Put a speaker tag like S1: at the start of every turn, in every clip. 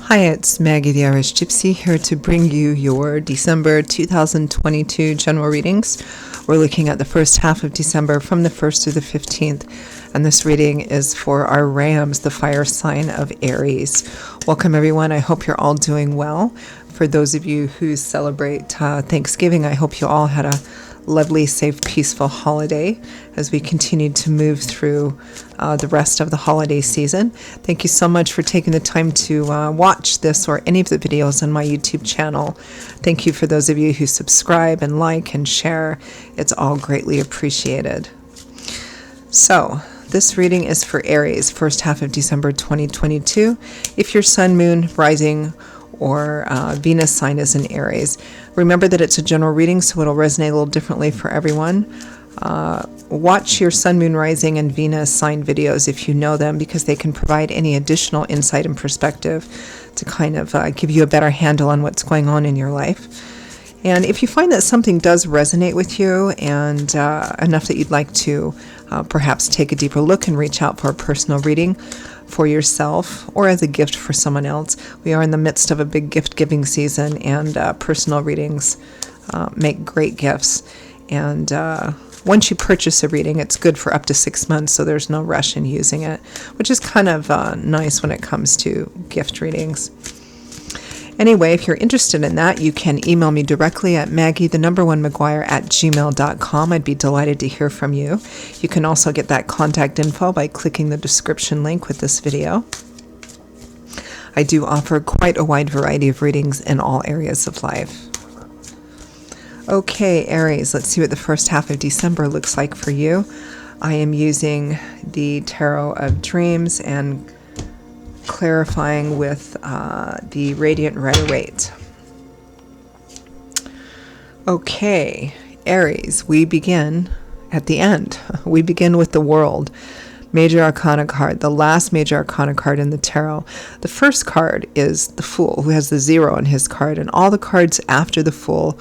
S1: Hi, it's Maggie the Irish Gypsy here to bring you your December 2022 general readings. We're looking at the first half of December from the 1st through the 15th, and this reading is for our Rams, the fire sign of Aries. Welcome, everyone. I hope you're all doing well. For those of you who celebrate Thanksgiving, I hope you all had a lovely, safe, peaceful holiday as we continue to move through the rest of the holiday season. Thank you so much for taking the time to watch this or any of the videos on my YouTube channel. Thank you for those of you who subscribe and like and share. It's all greatly appreciated. So, this reading is for Aries, first half of December 2022. If your sun, moon, rising, or Venus sign is in Aries, remember that it's a general reading, so it'll resonate a little differently for everyone. Watch your sun, moon, rising, and Venus sign videos if you know them, because they can provide any additional insight and perspective to kind of give you a better handle on what's going on in your life. And if you find that something does resonate with you and enough that you'd like to perhaps take a deeper look and reach out for a personal reading for yourself or as a gift for someone else, we are in the midst of a big gift-giving season, and personal readings make great gifts. And once you purchase a reading, it's good for up to 6 months, so there's no rush in using it, which is kind of nice when it comes to gift readings. Anyway, if you're interested in that, you can email me directly at maggie1mcguire@gmail.com. I'd be delighted to hear from you. You can also get that contact info by clicking the description link with this video. I do offer quite a wide variety of readings in all areas of life. Okay, Aries, let's see what the first half of December looks like for you. I am using the Tarot of Dreams and clarifying with the Radiant Rider-Waite. Okay, Aries, we begin at the end. We begin with the World. Major Arcana card, the last Major Arcana card in the Tarot. The first card is the Fool, who has the 0 on his card, and all the cards after the Fool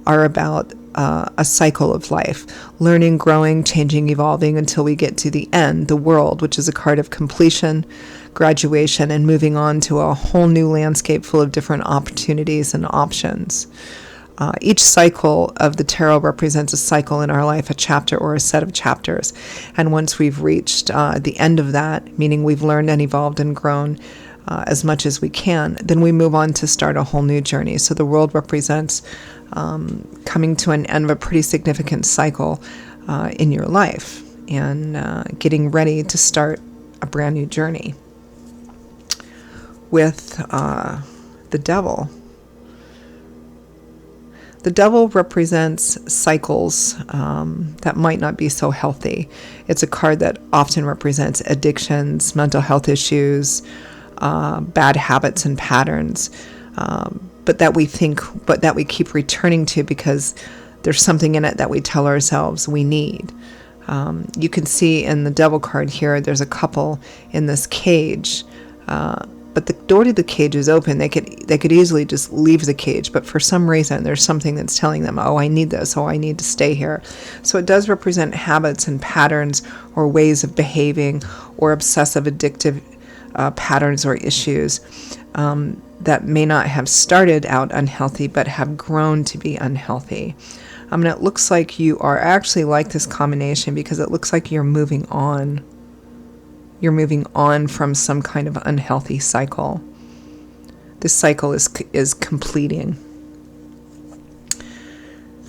S1: are about a cycle of life, learning, growing, changing, evolving, until we get to the end, the World, which is a card of completion, graduation, and moving on to a whole new landscape full of different opportunities and options. Each cycle of the tarot represents a cycle in our life, a chapter or a set of chapters. And once we've reached the end of that, meaning we've learned and evolved and grown as much as we can, then we move on to start a whole new journey. So the World represents coming to an end of a pretty significant cycle in your life and getting ready to start a brand new journey. With the Devil. The Devil represents cycles that might not be so healthy. It's a card that often represents addictions, mental health issues, bad habits and patterns, but that we keep returning to because there's something in it that we tell ourselves we need. You can see in the Devil card here, there's a couple in this cage, but the door to the cage is open. They could easily just leave the cage, but for some reason there's something that's telling them, oh, I need this, oh, I need to stay here. So it does represent habits and patterns or ways of behaving or obsessive addictive patterns or issues that may not have started out unhealthy but have grown to be unhealthy. And it looks like you are actually like this combination because it looks like you're moving on. You're moving on from some kind of unhealthy cycle. This cycle is completing.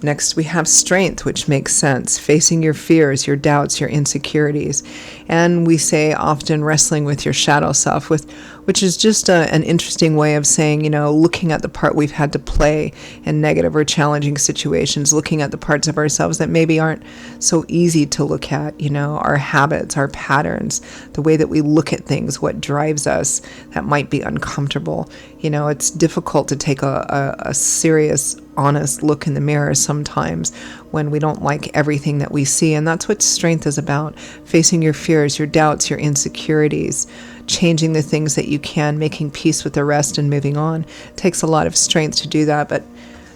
S1: Next, we have Strength, which makes sense. Facing your fears, your doubts, your insecurities. And we say often wrestling with your shadow self, which is just an interesting way of saying, looking at the part we've had to play in negative or challenging situations, looking at the parts of ourselves that maybe aren't so easy to look at, our habits, our patterns, the way that we look at things, what drives us that might be uncomfortable. It's difficult to take a serious, honest look in the mirror sometimes when we don't like everything that we see. And that's what Strength is about. Facing your fears, your doubts, your insecurities, changing the things that you can, making peace with the rest and moving on. It takes a lot of strength to do that, but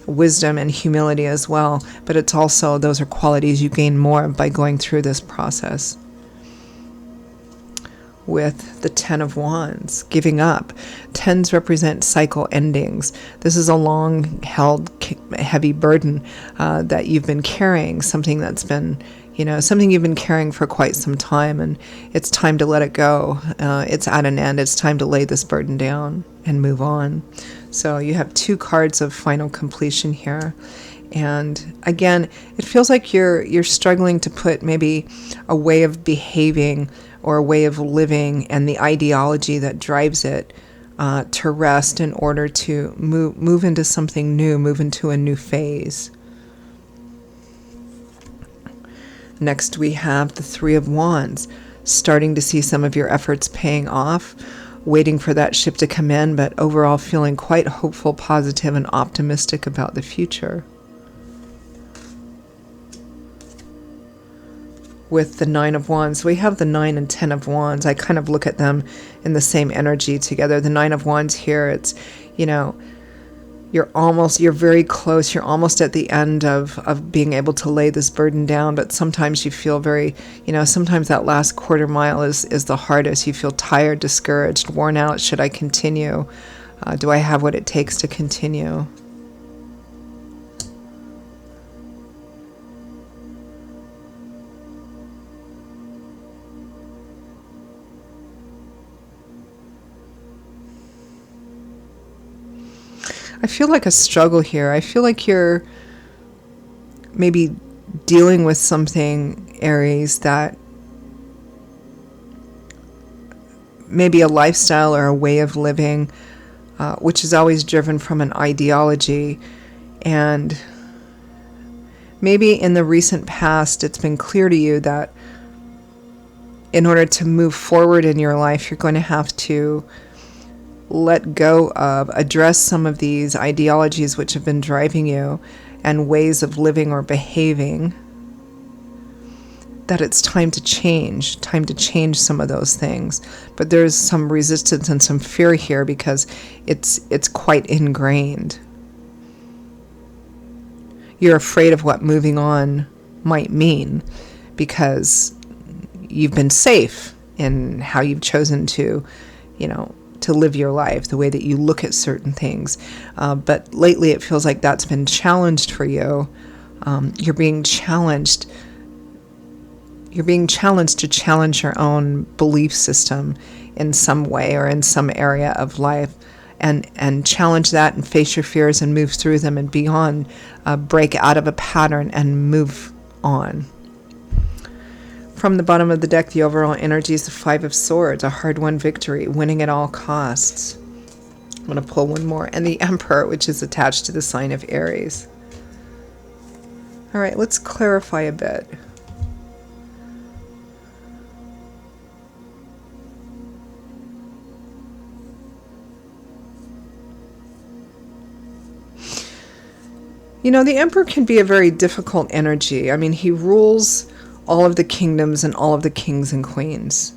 S1: wisdom and humility as well. But it's also, those are qualities you gain more by going through this process. with the Ten of Wands, giving up. Tens represent cycle endings. This is a long-held, heavy burden that you've been carrying, something that's been, something you've been carrying for quite some time, and it's time to let it go. It's at an end. It's time to lay this burden down and move on. So you have 2 cards of final completion here. And again, it feels like you're struggling to put maybe a way of behaving or a way of living and the ideology that drives it to rest in order to move into something new, move into a new phase. Next, we have the Three of Wands, starting to see some of your efforts paying off, waiting for that ship to come in, but overall feeling quite hopeful, positive, and optimistic about the future. With the Nine of Wands, we have the 9 and 10 of Wands. I kind of look at them in the same energy together. The 9 of Wands here, it's, you're very close. You're almost at the end of being able to lay this burden down, but sometimes you feel very, sometimes that last quarter mile is the hardest. You feel tired, discouraged, worn out. Should I continue? Do I have what it takes to continue? I feel like a struggle here. I feel like you're maybe dealing with something, Aries, that maybe a lifestyle or a way of living, which is always driven from an ideology. And maybe in the recent past, it's been clear to you that in order to move forward in your life, you're going to have to let go of, address some of these ideologies which have been driving you and ways of living or behaving, that it's time to change some of those things. But there's some resistance and some fear here because it's quite ingrained. You're afraid of what moving on might mean because you've been safe in how you've chosen to, to live your life, the way that you look at certain things. But lately it feels like that's been challenged for you. You're being challenged. You're being challenged to challenge your own belief system in some way or in some area of life, and challenge that and face your fears and move through them and beyond, break out of a pattern and move on. From the bottom of the deck, the overall energy is the Five of Swords, a hard-won victory, winning at all costs. I'm going to pull one more, and the Emperor, which is attached to the sign of Aries. All right, let's clarify a bit. The Emperor can be a very difficult energy. I mean, he rules all of the kingdoms and all of the kings and queens.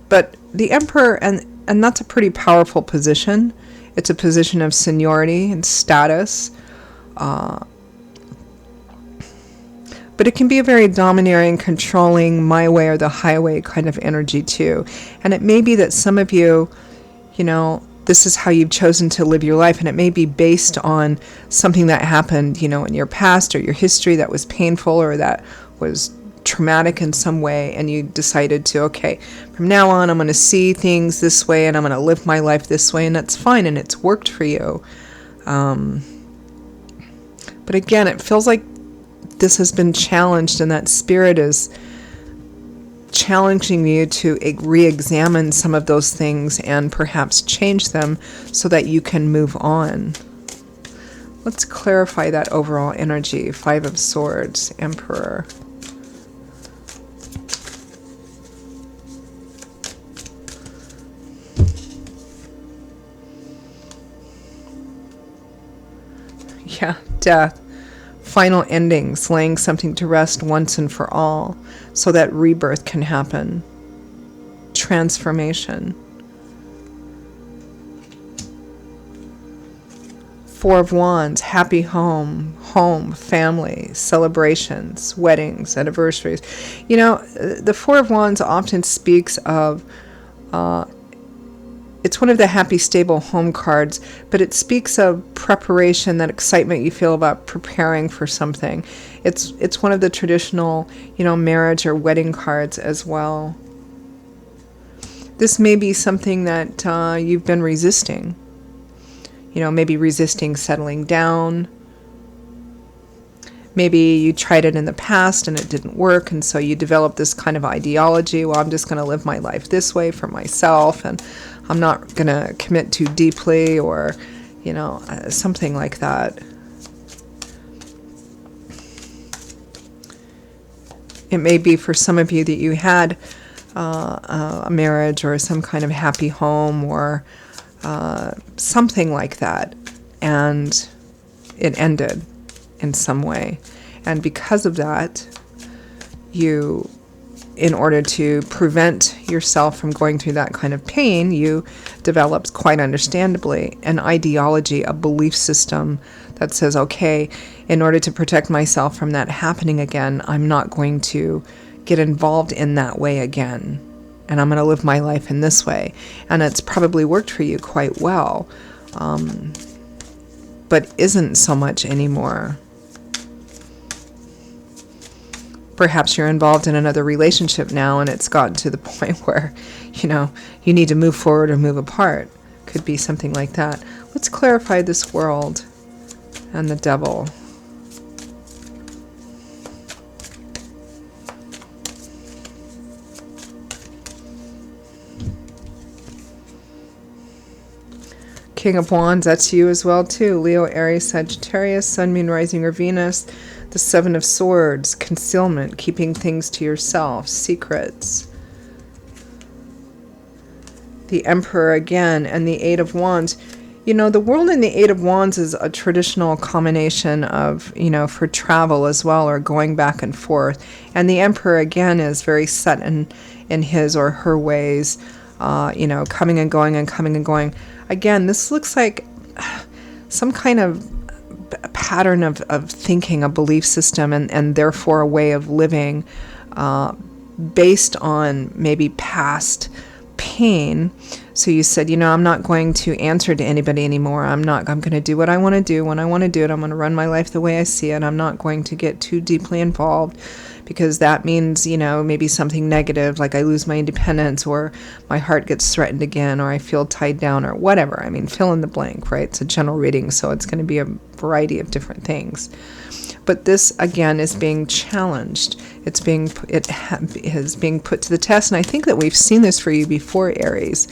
S1: But the Emperor, and that's a pretty powerful position. It's a position of seniority and status. But it can be a very domineering, controlling, my way or the highway kind of energy too. And it may be that some of you, this is how you've chosen to live your life, and it may be based on something that happened, in your past or your history that was painful or that was traumatic in some way, and you decided to, okay, from now on I'm going to see things this way and I'm going to live my life this way, and that's fine, and it's worked for you. But again, it feels like this has been challenged, and that spirit is challenging you to re-examine some of those things and perhaps change them so that you can move on. Let's clarify that overall energy. Five of Swords, Emperor. Yeah, Death. Final endings, laying something to rest once and for all, so that rebirth can happen. Transformation. Four of Wands, happy home, family, celebrations, weddings, anniversaries. You know, the Four of Wands often speaks of, it's one of the happy, stable home cards, but it speaks of preparation, that excitement you feel about preparing for something. It's one of the traditional, marriage or wedding cards as well. This may be something that you've been resisting. Maybe resisting settling down. Maybe you tried it in the past and it didn't work, and so you developed this kind of ideology, well, I'm just going to live my life this way for myself, and I'm not going to commit too deeply, or, something like that. It may be for some of you that you had a marriage or some kind of happy home or something like that, and it ended in some way. And because of that, you, in order to prevent yourself from going through that kind of pain, you developed, quite understandably, an ideology, a belief system that says, okay, in order to protect myself from that happening again, I'm not going to get involved in that way again. And I'm going to live my life in this way. And it's probably worked for you quite well, but isn't so much anymore. Perhaps you're involved in another relationship now, and it's gotten to the point where, you need to move forward or move apart. Could be something like that. Let's clarify this world and the devil. King of Wands, that's you as well too. Leo, Aries, Sagittarius, Sun, Moon, Rising, or Venus. The Seven of Swords, concealment, keeping things to yourself, secrets. The Emperor again, and the Eight of Wands. The world in the Eight of Wands is a traditional combination of, for travel as well, or going back and forth. And the Emperor again is very set in his or her ways, coming and going and coming and going. Again, this looks like some kind of pattern of thinking, a belief system, and therefore a way of living based on maybe past pain. So you said, I'm not going to answer to anybody anymore. I'm going to do what I want to do when I want to do it. I'm going to run my life the way I see it. I'm not going to get too deeply involved, because that means, maybe something negative, like I lose my independence, or my heart gets threatened again, or I feel tied down, or whatever. I mean, fill in the blank, right? It's a general reading, so it's going to be a variety of different things. But this, again, is being challenged. It is being put to the test, and I think that we've seen this for you before, Aries,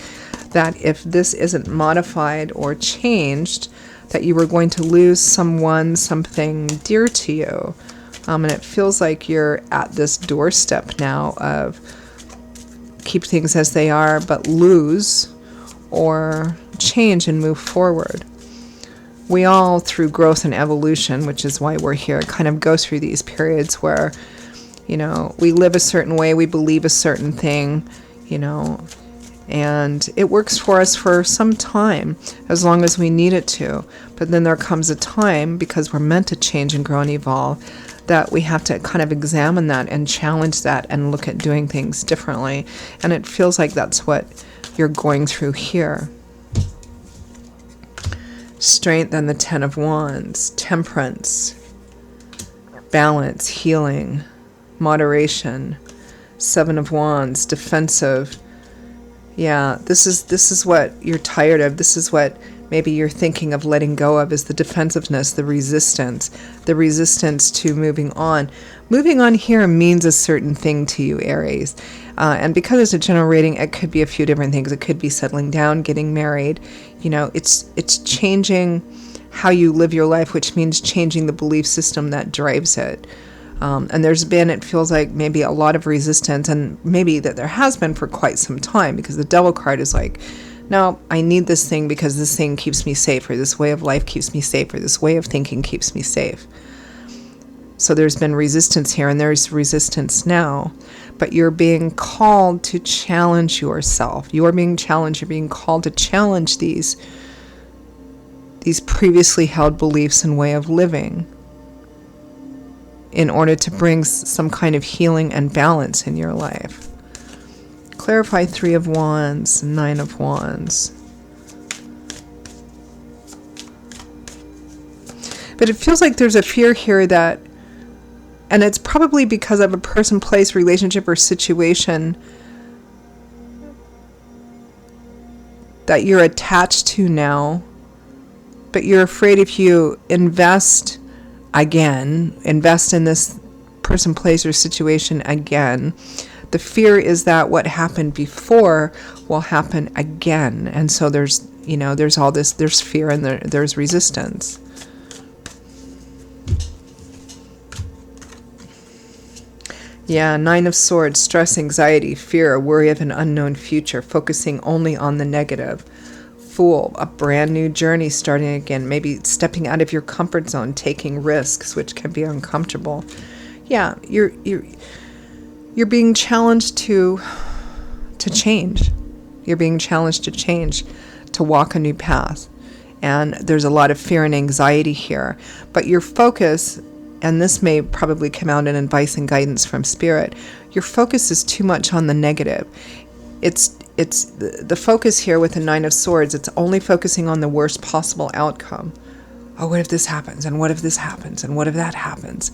S1: that if this isn't modified or changed, that you were going to lose something dear to you. And it feels like you're at this doorstep now of keep things as they are, but lose or change and move forward. We all, through growth and evolution, which is why we're here, kind of go through these periods where, we live a certain way, we believe a certain thing, and it works for us for some time, as long as we need it to. But then there comes a time, because we're meant to change and grow and evolve, that we have to kind of examine that and challenge that and look at doing things differently. And it feels like that's what you're going through here. Strength and the Ten of Wands, temperance, balance, healing, moderation. Seven of Wands, defensive. Yeah, this is what you're tired of. This is what maybe you're thinking of letting go of, is the defensiveness, the resistance to moving on. Moving on here means a certain thing to you, Aries. And because it's a general reading, it could be a few different things. It could be settling down, getting married. It's changing how you live your life, which means changing the belief system that drives it. And there's been, it feels like, maybe a lot of resistance, and maybe that there has been for quite some time, because the Devil card is like, no, I need this thing because this thing keeps me safe, or this way of life keeps me safe, or this way of thinking keeps me safe. So there's been resistance here, and there's resistance now, but you're being called to challenge yourself. You are being challenged. You're being called to challenge these these previously held beliefs and way of living in order to bring some kind of healing and balance in your life. Clarify 3 of Wands, 9 of Wands. But it feels like there's a fear here that, and it's probably because of a person, place, relationship, or situation that you're attached to now, but you're afraid if you invest in this person, place, or situation again, the fear is that what happened before will happen again. And so there's all this, there's fear and there's resistance. Yeah, 9 of Swords, stress, anxiety, fear, worry of an unknown future, focusing only on the negative. Fool, a brand new journey starting again, maybe stepping out of your comfort zone, taking risks, which can be uncomfortable. Yeah, you're being challenged to change. You're being challenged to change, to walk a new path. And there's a lot of fear and anxiety here. But your focus, and this may probably come out in advice and guidance from Spirit, your focus is too much on the negative. It's the focus here with the 9 of Swords, it's only focusing on the worst possible outcome. Oh, what if this happens? And what if this happens? And what if that happens?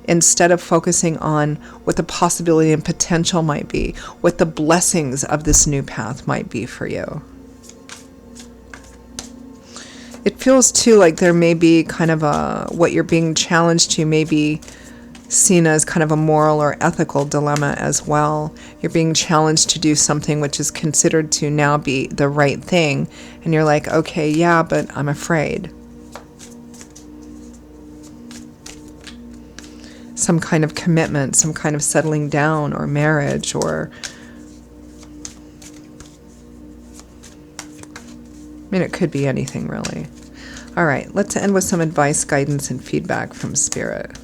S1: Instead of focusing on what the possibility and potential might be, what the blessings of this new path might be for you. It feels too like there may be kind of what you're being challenged to may be seen as kind of a moral or ethical dilemma as well. You're being challenged to do something which is considered to now be the right thing. And you're like, okay, yeah, but I'm afraid. Some kind of commitment, some kind of settling down or marriage or... I mean, it could be anything really. All right, let's end with some advice, guidance, and feedback from Spirit.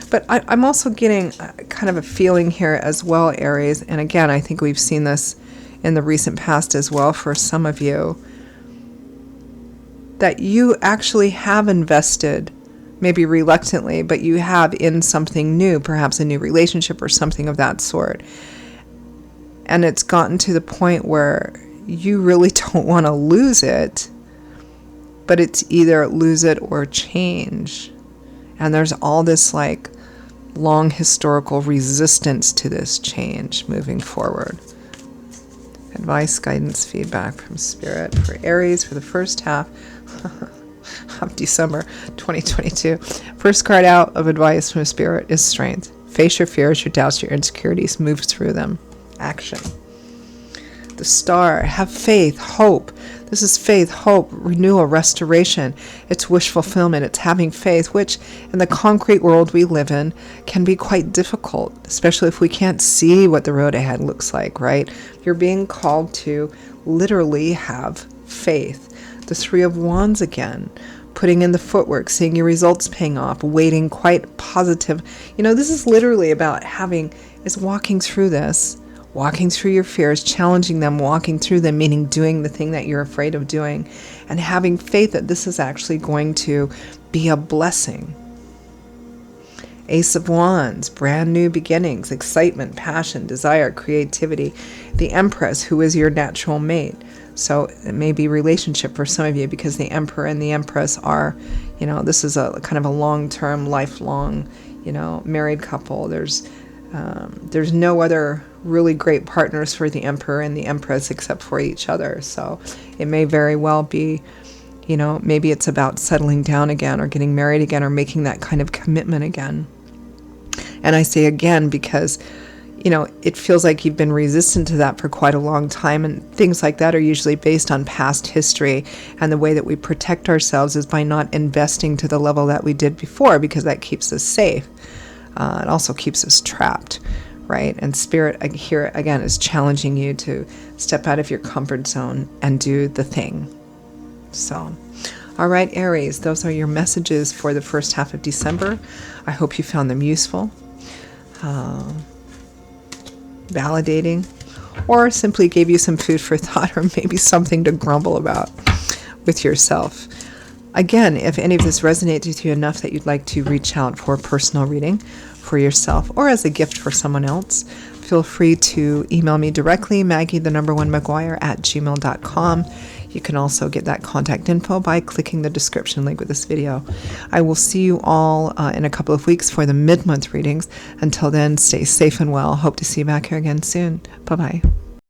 S1: But I'm also getting kind of a feeling here as well, Aries. And again, I think we've seen this in the recent past as well for some of you, that you actually have invested, maybe reluctantly, but you have in something new, perhaps a new relationship or something of that sort. And it's gotten to the point where you really don't want to lose it, but it's either lose it or change. And there's all this like long historical resistance to this change moving forward. Advice, guidance, feedback from Spirit for Aries for the first half of December 2022. First card out of advice from Spirit is Strength. Face your fears, your doubts, your insecurities. Move through them. Action. The Star. Have faith, hope. This is faith, hope, renewal, restoration. It's wish fulfillment. It's having faith, which in the concrete world we live in can be quite difficult, especially if we can't see what the road ahead looks like, right? You're being called to literally have faith. The 3 of Wands again. Putting in the footwork, seeing your results paying off, waiting, quite positive. This is literally about walking through this. Walking through your fears, challenging them, walking through them, meaning doing the thing that you're afraid of doing, and having faith that this is actually going to be a blessing. Ace of Wands, brand new beginnings, excitement, passion, desire, creativity. The Empress, who is your natural mate. So it may be relationship for some of you because the Emperor and the Empress are, this is a kind of a long-term, lifelong, married couple. There's no other really great partners for the Emperor and the Empress except for each other. So it may very well be, maybe it's about settling down again or getting married again or making that kind of commitment again. And I say again because, it feels like you've been resistant to that for quite a long time. And things like that are usually based on past history. And the way that we protect ourselves is by not investing to the level that we did before, because that keeps us safe. It also keeps us trapped, right? And Spirit here again is challenging you to step out of your comfort zone and do the thing. So, all right, Aries, those are your messages for the first half of December. I hope you found them useful, validating, or simply gave you some food for thought, or maybe something to grumble about with yourself. Again, if any of this resonates with you enough that you'd like to reach out for a personal reading for yourself or as a gift for someone else, feel free to email me directly, Maggie1McGuire@gmail.com. You can also get that contact info by clicking the description link with this video. I will see you all in a couple of weeks for the mid-month readings. Until then, stay safe and well. Hope to see you back here again soon. Bye-bye.